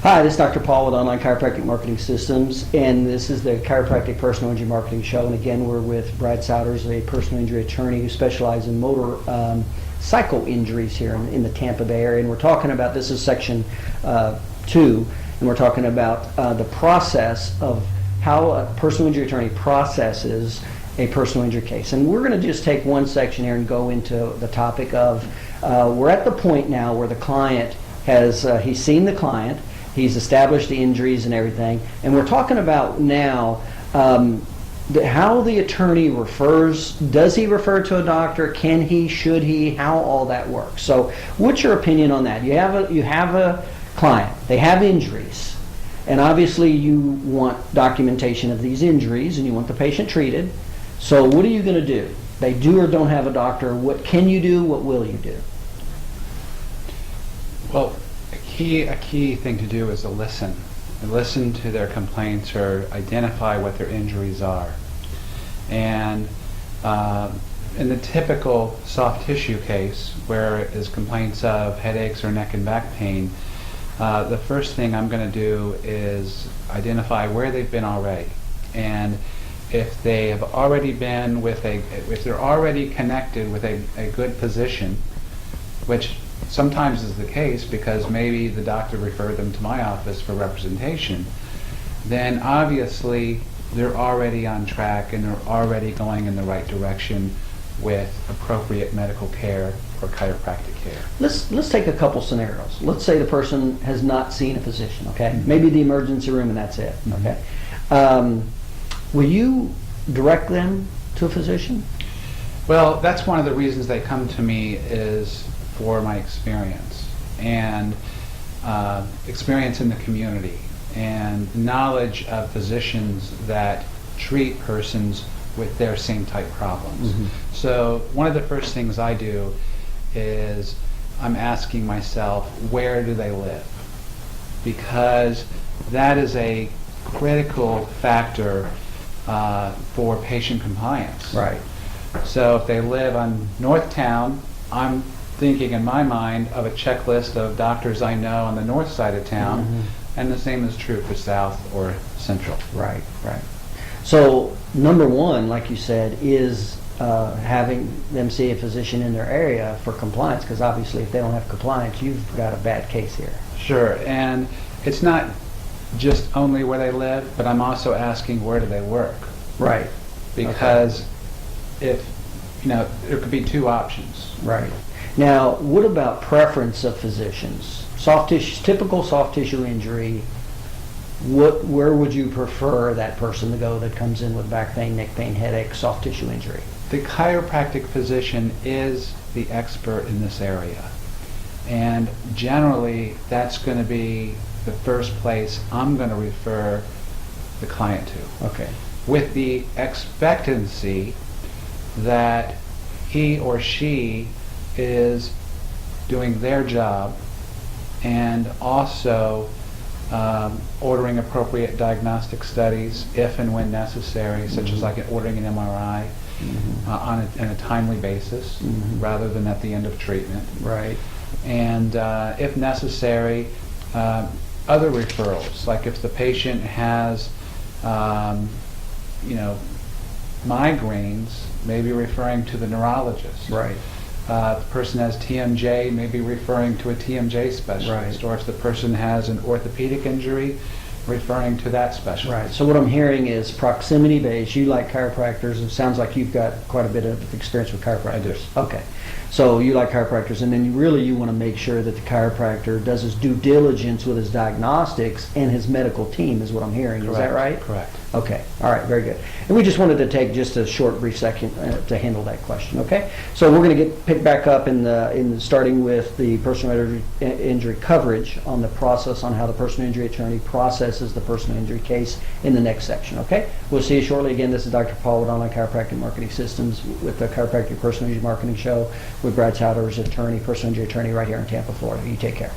Hi, this is Dr. Paul with Online Chiropractic Marketing Systems, and this is the Chiropractic Personal Injury Marketing Show. And again, we're with Brad Souders, a personal injury attorney who specializes in motor cycle injuries here in the Tampa Bay area. And we're talking about, this is section 2, and we're talking about the process of how a personal injury attorney processes a personal injury case. And we're going to just take one section here and go into the topic of, we're at the point now where the client has, he's seen the client, he's established the injuries and everything, and we're talking about now how the attorney refers. Does he refer to a doctor? Can he? Should he? How all that works. So what's your opinion on that? You have a client, they have injuries, and obviously you want documentation of these injuries and you want the patient treated. So what are you going to do? They do or don't have a doctor. What can you do? What will you do? Well, a key thing to do is to listen. And listen to their complaints or identify what their injuries are. And in the typical soft tissue case, where it is complaints of headaches or neck and back pain, the first thing I'm going to do is identify where they've been already. And if they have already been with if they're already connected with a good physician, which sometimes is the case because maybe the doctor referred them to my office for representation, then obviously they're already on track and they're already going in the right direction with appropriate medical care or chiropractic care. Let's take a couple scenarios. Let's say the person has not seen a physician, okay? Mm-hmm. Maybe the emergency room and that's it, mm-hmm. Okay? Will you direct them to a physician? Well, that's one of the reasons they come to me is for my experience and experience in the community and knowledge of physicians that treat persons with their same type problems. Mm-hmm. So one of the first things I do is I'm asking myself, where do they live? Because that is a critical factor for patient compliance. Right. So if they live on North Town, I'm thinking in my mind of a checklist of doctors I know on the north side of town, mm-hmm. and the same is true for South or Central. Right, right. So number one, like you said, is having them see a physician in their area for compliance, because obviously if they don't have compliance, you've got a bad case here. Sure, and it's not just only where they live, but I'm also asking where do they work. Right. Because if, there could be two options. Right. Now, what about preference of physicians? Soft tissue, typical soft tissue injury, where would you prefer that person to go that comes in with back pain, neck pain, headache, soft tissue injury? The chiropractic physician is the expert in this area. And generally, that's going to be the first place I'm going to refer the client to. Okay. With the expectancy that he or she is doing their job and also ordering appropriate diagnostic studies if and when necessary, such as like ordering an MRI mm-hmm. On a timely basis mm-hmm. rather than at the end of treatment. Right. And if necessary, other referrals, like if the patient has migraines, maybe referring to the neurologist. Right. If the person has TMJ, maybe referring to a TMJ specialist. Right. Or if the person has an orthopedic injury, referring to that specialist. Right. So what I'm hearing is proximity based. You like chiropractors. It sounds like you've got quite a bit of experience with chiropractors. I do. Okay. So you like chiropractors, and then you want to make sure that the chiropractor does his due diligence with his diagnostics and his medical team, is what I'm hearing. Correct. Is that right? Correct. Okay. All right. Very good. And we just wanted to take just a short, brief second to handle that question. Okay. So we're going to pick back up in starting with the personal injury coverage on the process on how the personal injury attorney processes the personal injury case in the next section. Okay. We'll see you shortly. Again, this is Dr. Paul with Online Chiropractic Marketing Systems with the Chiropractic Personal Injury Marketing Show with Brad Souders, attorney, personal injury attorney right here in Tampa, Florida. You take care.